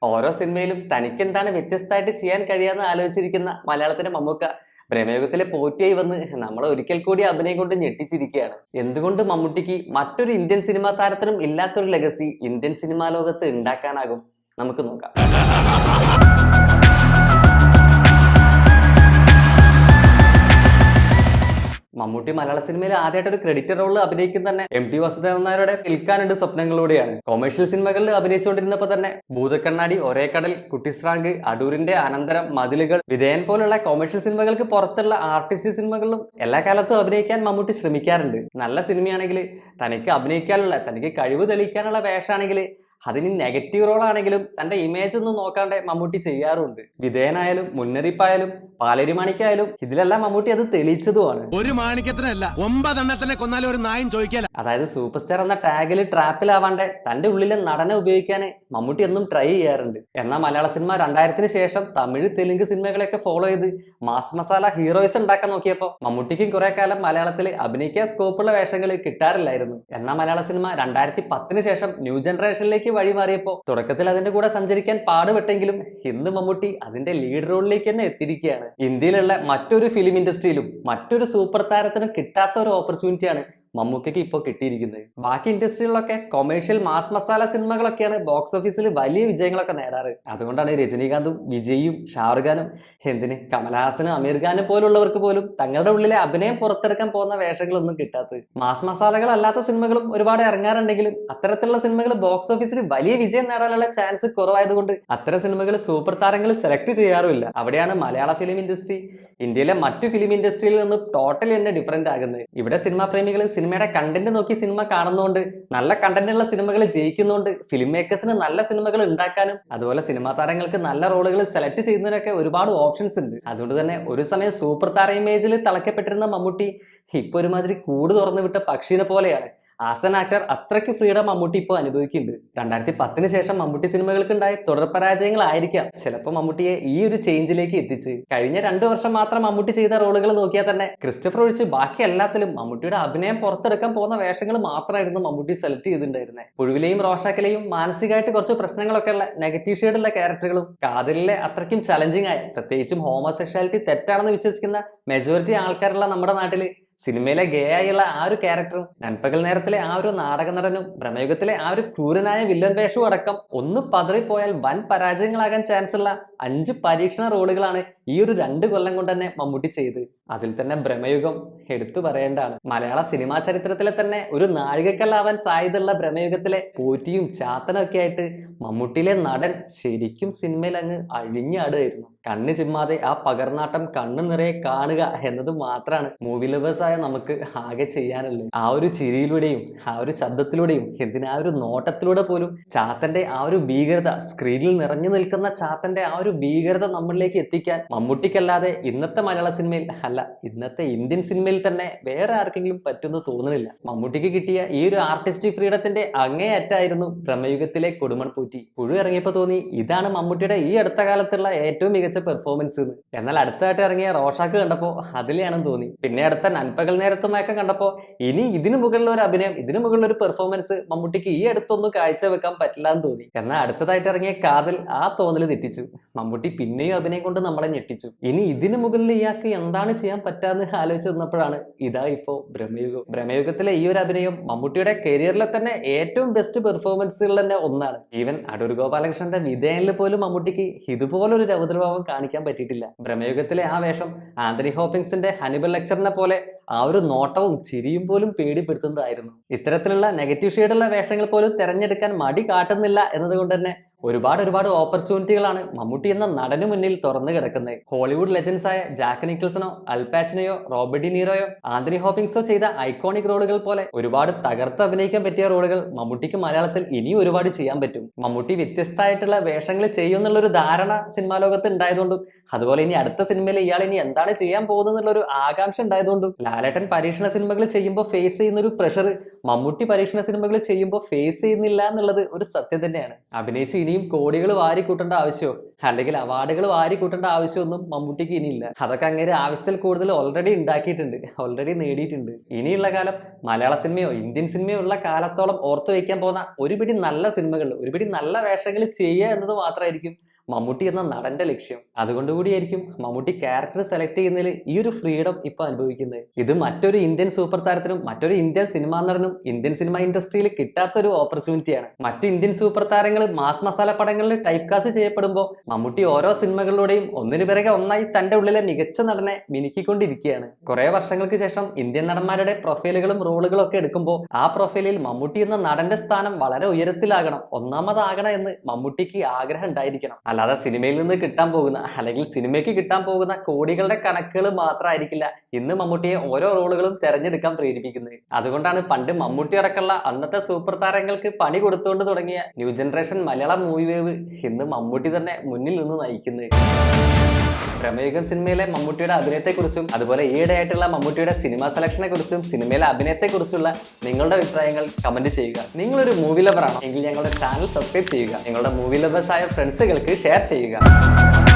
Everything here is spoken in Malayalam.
ഓരോ സിനിമയിലും തനിക്ക് എന്താണ് വ്യത്യസ്തമായിട്ട് ചെയ്യാൻ കഴിയാന്ന് ആലോചിച്ചിരിക്കുന്ന മലയാളത്തിന്റെ മമ്മൂക്ക പ്രമേയുഗത്തിലെ പോറ്റിയായി വന്ന് നമ്മളെ ഒരിക്കൽ കൂടി അഭിനയം കൊണ്ട് ഞെട്ടിച്ചിരിക്കുകയാണ്. എന്തുകൊണ്ട് മമ്മൂട്ടിക്ക് മറ്റൊരു ഇന്ത്യൻ സിനിമാ താരത്തിനും ഇല്ലാത്തൊരു ലെഗസി ഇന്ത്യൻ സിനിമാ ലോകത്ത് ഉണ്ടാക്കാനാകും? നമുക്ക് നോക്കാം. മമ്മൂട്ടി മലയാള സിനിമയിൽ ആദ്യമായിട്ട് ഒരു ക്രെഡിറ്റ് റോളിൽ അഭിനയിക്കുന്ന തന്നെ MT വാസുദേവൻ നായരുടെ വിൽക്കാനുണ്ട് സ്വപ്നങ്ങളിലൂടെയാണ്. കൊമേഴ്ഷ്യൽ സിനിമകളിൽ അഭിനയിച്ചുകൊണ്ടിരുന്നപ്പോൾ തന്നെ ഭൂതക്കണ്ണാടി, ഒരേ കടൽ, കുട്ടിസ്രാങ്ക്, അടൂരിന്റെ അനന്തരം, മതിലുകൾ, വിധേയൻ പോലുള്ള കൊമേഴ്ഷ്യൽ സിനിമകൾക്ക് പുറത്തുള്ള ആർട്ടിസ്റ്റ് സിനിമകളിലും എല്ലാ കാലത്തും അഭിനയിക്കാൻ മമ്മൂട്ടി ശ്രമിക്കാറുണ്ട്. നല്ല സിനിമയാണെങ്കിൽ തനിക്ക് അഭിനയിക്കാനുള്ള, തനിക്ക് കഴിവ് തെളിയിക്കാനുള്ള വേഷമാണെങ്കിൽ അതിന് നെഗറ്റീവ് റോൾ ആണെങ്കിലും തന്റെ ഇമേജ് ഒന്നും നോക്കാണ്ട് മമ്മൂട്ടി ചെയ്യാറുണ്ട്. വിധേയനായാലും, മുന്നറിയിപ്പായാലും, പാലരിമാണിക്കായാലും ഇതിലെല്ലാം മമ്മൂട്ടി അത് തെളിയിച്ചതുമാണ്. ഒരു മാണിക്യത്തിനല്ല 9 എണ്ണത്തിനെ കൊന്നാലും ഒരു നായും ചോദിക്കാല. അതായത് സൂപ്പർ സ്റ്റാർ എന്ന ടാഗിൽ ട്രാപ്പിലാവാണ്ട് തന്റെ ഉള്ളിലെ നടനെ ഉപയോഗിക്കാൻ മമ്മൂട്ടി എന്നും ട്രൈ ചെയ്യാറുണ്ട്. എന്നാൽ മലയാള സിനിമ 2000-ന് ശേഷം തമിഴ്, തെലുങ്ക് സിനിമകളെയൊക്കെ ഫോളോ ചെയ്ത് മാസ് മസാല ഹീറോയിസ് ഉണ്ടാക്കാൻ നോക്കിയപ്പോൾ മമ്മൂട്ടിക്കും കുറെ കാലം മലയാളത്തിൽ അഭിനയിക്കാൻ സ്കോപ്പുള്ള വേഷങ്ങൾ കിട്ടാറില്ലായിരുന്നു. എന്നാൽ മലയാള സിനിമ 2010-ന് ശേഷം ന്യൂ ജനറേഷനിലേക്ക് വഴിമാറിയപ്പോൾ തുടക്കത്തിൽ അതിന്റെ കൂടെ സഞ്ചരിക്കാൻ പാടുപെട്ടെങ്കിലും ഇന്ന് മമ്മൂട്ടി അതിന്റെ ലീഡ് റോളിലേക്ക് തന്നെ എത്തിയിരിക്കുകയാണ്. ഇന്ത്യയിലുള്ള മറ്റൊരു ഫിലിം ഇൻഡസ്ട്രിയിലും മറ്റൊരു സൂപ്പർ താരത്തിനും കിട്ടാത്ത ഒരു ഓപ്പർച്യൂണിറ്റിയാണ് മമ്മൂക്കയ്ക്ക് ഇപ്പോൾ കിട്ടിയിരിക്കുന്നത്. ബാക്കി ഇൻഡസ്ട്രികളിലൊക്കെ കൊമേഴ്ഷ്യൽ മാസ് മസാല സിനിമകളൊക്കെയാണ് ബോക്സ് ഓഫീസിൽ വലിയ വിജയങ്ങളൊക്കെ നേടാറ്. അതുകൊണ്ടാണ് രജനീകാന്തും വിജയും ഷാറുഖ് ഖാനും എന്തിന് കമൽഹാസനും അമീർ ഖാനും പോലുള്ളവർക്ക് പോലും തങ്ങളുടെ ഉള്ളിലെ അഭിനയം പുറത്തെടുക്കാൻ പോകുന്ന വേഷങ്ങളൊന്നും കിട്ടാത്തത്. മാസ് മസാലകൾ അല്ലാത്ത സിനിമകളും ഒരുപാട് ഇറങ്ങാറുണ്ടെങ്കിലും അത്തരത്തിലുള്ള സിനിമകൾ ബോക്സ് ഓഫീസിൽ വലിയ വിജയം നേടാനുള്ള ചാൻസ് കുറവായതുകൊണ്ട് അത്തരം സിനിമകൾ സൂപ്പർ താരങ്ങൾ സെലക്ട് ചെയ്യാറുമില്ല. അവിടെയാണ് മലയാള ഫിലിം ഇൻഡസ്ട്രി ഇന്ത്യയിലെ മറ്റു ഫിലിം ഇൻഡസ്ട്രിയിൽ നിന്ന് ടോട്ടലി തന്നെ ഡിഫറെന്റ് ആകുന്നത്. ഇവിടെ സിനിമാ പ്രേമികൾ സിനിമയുടെ കണ്ടന്റ് നോക്കി സിനിമ കാണുന്നതുകൊണ്ട്, നല്ല കണ്ടന്റ് ഉള്ള സിനിമകൾ ജയിക്കുന്നതുകൊണ്ട് ഫിലിം മേക്കേഴ്സിന് നല്ല സിനിമകൾ ഉണ്ടാക്കാനും അതുപോലെ സിനിമാ താരങ്ങൾക്ക് നല്ല റോളുകൾ സെലക്ട് ചെയ്യുന്നതിനൊക്കെ ഒരുപാട് ഓപ്ഷൻസ് ഉണ്ട്. അതുകൊണ്ട് തന്നെ ഒരു സമയം സൂപ്പർ താര ഇമേജിൽ തളയ്ക്കപ്പെട്ടിരുന്ന മമ്മൂട്ടി ഇപ്പൊ ഒരുമാതിരി കൂട് തുറന്നു വിട്ട പക്ഷീനെ പോലെയാണ്. ആസ് ആൻ ആക്ടർ അത്രയ്ക്ക് ഫ്രീഡം മമ്മൂട്ടി ഇപ്പോൾ അനുഭവിക്കുന്നുണ്ട്. 2010-ന് ശേഷം മമ്മൂട്ടി സിനിമകൾക്ക് ഉണ്ടായ തുടർ പരാജയങ്ങളായിരിക്കാം ചിലപ്പോൾ മമ്മൂട്ടിയെ ഈ ഒരു ചേഞ്ചിലേക്ക് എത്തിച്ച്. കഴിഞ്ഞ 2 വർഷം മാത്രം മമ്മൂട്ടി ചെയ്ത റോളുകൾ നോക്കിയാൽ തന്നെ ക്രിസ്റ്റഫർ ഒഴിച്ച് ബാക്കി എല്ലാത്തിലും മമ്മൂട്ടിയുടെ അഭിനയം പുറത്തെടുക്കാൻ പോകുന്ന വേഷങ്ങൾ മാത്രമായിരുന്നു മമ്മൂട്ടി സെലക്ട് ചെയ്തിട്ടുണ്ടായിരുന്നത്. പുഴുവിലെയും റോഷാക്കിലെയും മാനസികമായിട്ട് കുറച്ച് പ്രശ്നങ്ങളൊക്കെ ഉള്ള നെഗറ്റീവ് ഷെയ്ഡുള്ള ക്യാരക്ടറുകളും കാതലിലെ അത്രയ്ക്കും ചലഞ്ചിങ് ആയ, പ്രത്യേകിച്ചും ഹോമോസെക്ഷാലിറ്റി തെറ്റാണെന്ന് വിശ്വസിക്കുന്ന മെജോറിറ്റി ആൾക്കാരുള്ള നമ്മുടെ നാട്ടില് സിനിമയിലെ ഗേ ആയുള്ള ആ ഒരു ക്യാരക്ടറും, നൻപകൽ നേരത്തിലെ ആ ഒരു നാടക നടനും, ഭ്രമയുഗത്തിലെ ആ ഒരു ക്രൂരനായ വില്ലൻ വേഷവും അടക്കം ഒന്ന് പതറിപ്പോയാൽ വൻ പരാജയങ്ങളാകാൻ ചാൻസ് ഉള്ള 5 പരീക്ഷണ റോളുകളാണ് ഈ ഒരു 2 കൊല്ലം കൊണ്ട് തന്നെ മമ്മൂട്ടി ചെയ്ത്. അതിൽ തന്നെ ഭ്രമയുഗം എടുത്തു പറയേണ്ടതാണ്. മലയാള സിനിമാ ചരിത്രത്തിലെ തന്നെ ഒരു നാഴികക്കല്ലാവാൻ സാധ്യതയുള്ള ഭ്രമയുഗത്തിലെ പോറ്റിയും ചാത്തനും ഒക്കെ ആയിട്ട് മമ്മൂട്ടിയിലെ നടൻ ശരിക്കും സിനിമയിൽ അങ്ങ് അഴിഞ്ഞാടുകയായിരുന്നു. കണ്ണ് ചിമ്മാതെ ആ പകർനാട്ടം കണ്ണു നിറയെ കാണുക എന്നത് മാത്രമാണ് മൂവി ലവേഴ്സായ നമുക്ക് ആകെ ചെയ്യാനുള്ളത്. ആ ഒരു ചിരിയിലൂടെയും ആ ഒരു ശബ്ദത്തിലൂടെയും എന്തിനാ ഒരു നോട്ടത്തിലൂടെ പോലും ചാത്തന്റെ ആ ഒരു ഭീകരത, സ്ക്രീനിൽ നിറഞ്ഞു നിൽക്കുന്ന ചാത്തന്റെ ആ ഒരു ഭീകരത നമ്മളിലേക്ക് എത്തിക്കാൻ മമ്മൂട്ടിക്കല്ലാതെ ഇന്നത്തെ മലയാള സിനിമയിൽ, അല്ല ഇന്നത്തെ ഇന്ത്യൻ സിനിമയിൽ തന്നെ വേറെ ആർക്കെങ്കിലും പറ്റുമെന്ന് തോന്നുന്നില്ല. മമ്മൂട്ടിക്ക് കിട്ടിയ ഈ ഒരു ആർട്ടിസ്റ്റിക് ഫ്രീഡത്തിന്റെ അങ്ങേയറ്റായിരുന്നു ഭ്രമയുഗത്തിലെ കൊടുമൺ പോറ്റി. പുഴു ഇറങ്ങിയപ്പോൾ തോന്നി ഇതാണ് മമ്മൂട്ടിയുടെ ഈ അടുത്ത കാലത്തുള്ള ഏറ്റവും മികച്ച പെർഫോമൻസ് എന്ന്. എന്നാൽ അടുത്തായിട്ട് ഇറങ്ങിയ റോഷാക്ക് കണ്ടപ്പോൾ അതിലെയാണെന്ന് തോന്നി. പിന്നെ അടുത്ത നൻപകൽ നേരത്തുമൊക്കെ കണ്ടപ്പോൾ ഇനി ഇതിനു മുകളിലുള്ള ഒരു അഭിനയം, ഇതിനു മുകളിലുള്ള ഒരു പെർഫോമൻസ് മമ്മൂട്ടിക്ക് ഈ അടുത്തൊന്നും കാഴ്ചവെക്കാൻ പറ്റില്ല എന്ന് തോന്നി. എന്നാൽ അടുത്തതായിട്ട് ഇറങ്ങിയ കാതൽ ആ തോന്നൽ തെറ്റിച്ചു. മമ്മൂട്ടി പിന്നെയും അഭിനയം കൊണ്ട് നമ്മളെ ഞെട്ടിച്ചു. ഇനി ഇതിനു മുകളിൽ ഇയാൾക്ക് എന്താണ് ചെയ്യാൻ പറ്റാന്ന് ആലോചിച്ച് നിന്നപ്പോഴാണ് ഇതാ ഇപ്പോ ഭ്രമയുഗം. ഭ്രമയുഗത്തിലെ ഈ ഒരു അഭിനയം മമ്മൂട്ടിയുടെ കരിയറിലെ തന്നെ ഏറ്റവും ബെസ്റ്റ് പെർഫോമൻസുകൾ തന്നെ ഒന്നാണ്. ഈവൻ അടൂർ ഗോപാലകൃഷ്ണന്റെ വിധേയനിൽ പോലും മമ്മൂട്ടിക്ക് ഇതുപോലൊരു രൗദ്രഭാവം കാണിക്കാൻ പറ്റിയിട്ടില്ല. ഭ്രമയുഗത്തിലെ ആ വേഷം ആന്റണി ഹോപ്പിങ്സിന്റെ ഹനിബൽ ലെക്ചറിനെ പോലെ ആ ഒരു നോട്ടവും ചിരിയും പോലും പേടിപ്പെടുത്തുന്നതായിരുന്നു. ഇത്തരത്തിലുള്ള നെഗറ്റീവ് ഷെയ്ഡുള്ള വേഷങ്ങൾ പോലും തിരഞ്ഞെടുക്കാൻ മടി കാട്ടുന്നില്ല എന്നതുകൊണ്ട് തന്നെ ഒരുപാട് ഓപ്പർച്യൂണിറ്റികളാണ് മമ്മൂട്ടി എന്ന നടന് മുന്നിൽ തുറന്നു കിടക്കുന്നത്. ഹോളിവുഡ് ലെജൻസ് ആയ ജാക്ക് നിക്കിൾസണോ, അൽപാച്ചിനയോ, റോബർട്ട് ഡി നീറോയോ, ആന്റണി ഹോപ്പിങ്സോ ചെയ്ത ഐക്കോണിക് റോളുകൾ പോലെ ഒരുപാട് തകർത്ത് അഭിനയിക്കാൻ പറ്റിയ റോളുകൾ മമ്മൂട്ടിക്ക് മലയാളത്തിൽ ഇനിയും ഒരുപാട് ചെയ്യാൻ പറ്റും. മമ്മൂട്ടി വ്യത്യസ്തമായിട്ടുള്ള വേഷങ്ങൾ ചെയ്യുമെന്നുള്ളൊരു ധാരണ സിനിമാ ലോകത്ത് ഉണ്ടായതുകൊണ്ടും അതുപോലെ ഇനി അടുത്ത സിനിമയിൽ ഇയാൾ ഇനി എന്താണ് ചെയ്യാൻ പോകുന്നതെന്നുള്ളൊരു ആകാംക്ഷ ഉണ്ടായതുകൊണ്ടും ലാലേട്ടൻ പരീക്ഷണ സിനിമകൾ ചെയ്യുമ്പോൾ ഫേസ് ചെയ്യുന്ന ഒരു പ്രഷർ മമ്മൂട്ടി പരീക്ഷണ സിനിമകൾ ചെയ്യുമ്പോൾ ഫേസ് ചെയ്യുന്നില്ല എന്നുള്ളത് ഒരു സത്യം തന്നെയാണ്. അഭിനയിച്ച് ഇനി ഇനിയും കോടികൾ വാരി കൂട്ടേണ്ട ആവശ്യമോ അല്ലെങ്കിൽ അവാർഡുകൾ വാരി കൂട്ടേണ്ട ആവശ്യമൊന്നും മമ്മൂട്ടിക്ക് ഇനിയില്ല. അതൊക്കെ അങ്ങനെ ആവശ്യത്തിൽ കൂടുതൽ ഓൾറെഡി ഉണ്ടാക്കിയിട്ടുണ്ട്, ഓൾറെഡി നേടിയിട്ടുണ്ട്. ഇനിയുള്ള കാലം മലയാള സിനിമയോ ഇന്ത്യൻ സിനിമയോ ഉള്ള കാലത്തോളം ഓർത്തു വയ്ക്കാൻ പോകുന്ന ഒരുപിടി നല്ല സിനിമകൾ, ഒരുപിടി നല്ല വേഷങ്ങൾ ചെയ്യുക എന്നത് മാത്രമായിരിക്കും മമ്മൂട്ടി എന്ന നടന്റെ ലക്ഷ്യം. അതുകൊണ്ടുകൂടിയായിരിക്കും മമ്മൂട്ടി ക്യാരക്ടർ സെലക്ട് ചെയ്യുന്നതിൽ ഈ ഒരു ഫ്രീഡം ഇപ്പൊ അനുഭവിക്കുന്നത്. ഇത് മറ്റൊരു ഇന്ത്യൻ സൂപ്പർ താരത്തിനും മറ്റൊരു ഇന്ത്യൻ സിനിമാ നടനും ഇന്ത്യൻ സിനിമ ഇൻഡസ്ട്രിയിൽ കിട്ടാത്തൊരു ഓപ്പർച്യൂണിറ്റിയാണ്. മറ്റു ഇന്ത്യൻ സൂപ്പർ താരങ്ങൾ മാസ് മസാല പടങ്ങളിൽ ടൈപ്പ് കാസ്റ്റ് ചെയ്യപ്പെടുമ്പോൾ മമ്മൂട്ടി ഓരോ സിനിമകളിലൂടെയും ഒന്നിനു പിറകെ ഒന്നായി തന്റെ ഉള്ളിലെ മികച്ച നടനെ മിനുക്കിക്കൊണ്ടിരിക്കുകയാണ്. കുറെ വർഷങ്ങൾക്ക് ശേഷം ഇന്ത്യൻ നടന്മാരുടെ പ്രൊഫൈലുകളും റോളുകളും ഒക്കെ എടുക്കുമ്പോൾ ആ പ്രൊഫൈലിൽ മമ്മൂട്ടി എന്ന നടന്റെ സ്ഥാനം വളരെ ഉയരത്തിലാകണം, ഒന്നാമതാകണം എന്ന് മമ്മൂട്ടിക്ക് ആഗ്രഹം ഉണ്ടായിരിക്കണം. അല്ലാതെ സിനിമയിൽ നിന്ന് കിട്ടാൻ പോകുന്ന അല്ലെങ്കിൽ സിനിമയ്ക്ക് കിട്ടാൻ പോകുന്ന കോടികളുടെ കണക്കുകൾ മാത്രമായിരിക്കില്ല ഇന്ന് മമ്മൂട്ടിയെ ഓരോ റോളുകളും തെരഞ്ഞെടുക്കാൻ പ്രേരിപ്പിക്കുന്നത്. അതുകൊണ്ടാണ് പണ്ട് മമ്മൂട്ടി അടക്കമുള്ള അന്നത്തെ സൂപ്പർ താരങ്ങൾക്ക് പണി കൊടുത്തുകൊണ്ട് തുടങ്ങിയ new generation Malayalam movie wave ഇന്ന് മമ്മൂട്ടി തന്നെ മുന്നിൽ നിന്ന് നയിക്കുന്നത്. പ്രമേയുഗം സിനിമയിലെ മമ്മൂട്ടിയുടെ അഭിനയത്തെക്കുറിച്ചും അതുപോലെ ഈയിടെയായിട്ടുള്ള മമ്മൂട്ടിയുടെ സിനിമാ സെലക്ഷനെ കുറിച്ചും സിനിമയിലെ അഭിനയത്തെക്കുറിച്ചുള്ള നിങ്ങളുടെ അഭിപ്രായങ്ങൾ കമന്റ് ചെയ്യുക. നിങ്ങളൊരു മൂവി ലവറാണോ എങ്കിൽ ഞങ്ങളുടെ ചാനൽ സബ്സ്ക്രൈബ് ചെയ്യുക. നിങ്ങളുടെ മൂവി ലവേഴ്സായ ഫ്രണ്ട്സുകൾക്ക് ഷെയർ ചെയ്യുക.